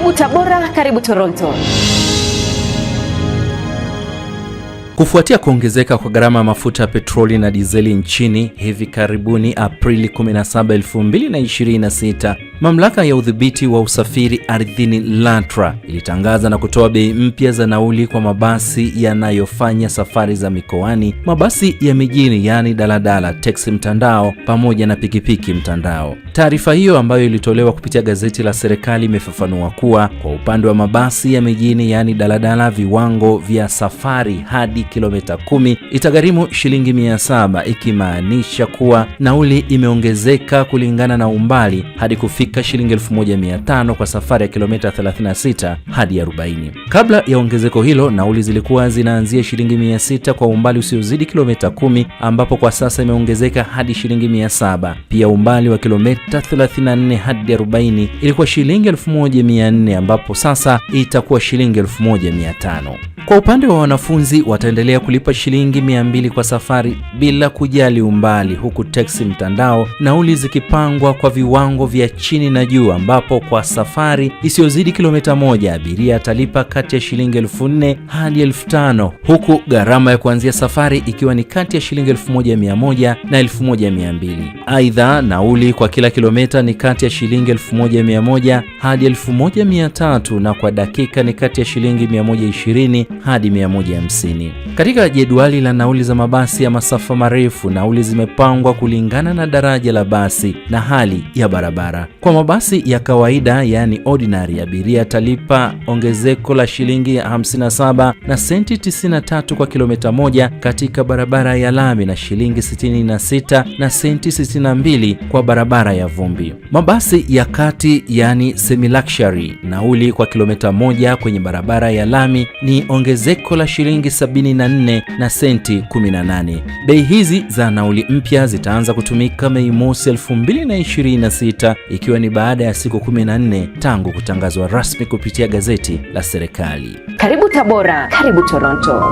Karibu Tabora, karibu Toronto. Kufuatia kuongezeka kwa gharama ya mafuta ya petroli na dizeli nchini hivi karibuni, Aprili 17, 2026, Mamlaka ya Udhibiti wa Usafiri Ardhini LATRA ilitangaza na kutoa bei mpya za nauli kwa mabasi yanayofanya safari za mikoani, mabasi ya mijini yani daladala, teksi mtandao pamoja na pikipiki mtandao. Taarifa hiyo ambayo ilitolewa kupitia gazeti la serikali imefafanua kuwa kwa upande wa mabasi ya mijini yani daladala, viwango vya safari hadi kilomita 10 itagharimu shilingi 700, ikimaanisha kuwa nauli imeongezeka kulingana na umbali hadi kufika shilingi 1500 kwa safari ya kilomita 36 hadi 40. Kabla ya ongezeko hilo, nauli zilikuwa zinaanzia shilingi 600 kwa umbali usiozidi kilomita 10, ambapo kwa sasa imeongezeka hadi shilingi 700. Pia umbali wa kilomita 34 hadi 40 ilikuwa shilingi 1400, ambapo sasa itakuwa shilingi 1500. Kwa upande wa wanafunzi wataendelea kulipa shilingi 200 kwa safari bila kujali umbali, huku teksi mtandao nauli zikipangwa kwa viwango vya chini na juu, ambapo kwa safari isiyozidi kilomita 1 abiria atalipa kati ya shilingi 4000 hadi 5000, huku gharama ya kuanzia safari ikiwa ni kati ya shilingi 1100 na 1200. Aidha, nauli kwa kila kilomita ni kati ya shilingi 1100 hadi 1300 na kwa dakika ni kati ya shilingi 120 hadi 150. Katika jedwali la nauli za mabasi ya masafa marefu, nauli zimepangwa kulingana na daraja la basi na hali ya barabara. Kwa mabasi ya kawaida yani ordinary, abiria atalipa ongezeko la shilingi 57 na senti 93 kwa kilomita 1 katika barabara ya lami na shilingi 66 na senti 62 kwa barabara ya vumbi. Mabasi ya kati yani semi luxury, nauli kwa kilomita 1 kwenye barabara ya lami ni ongezeko la shilingi 74 na senti 18. Bei hizi za nauli mpya zitaanza kutumika Mei Mosi 2026, ikiwa ni baada ya siku 14 tangu kutangazwa rasmi kupitia gazeti la serikali. Karibu Tabora, karibu Toronto.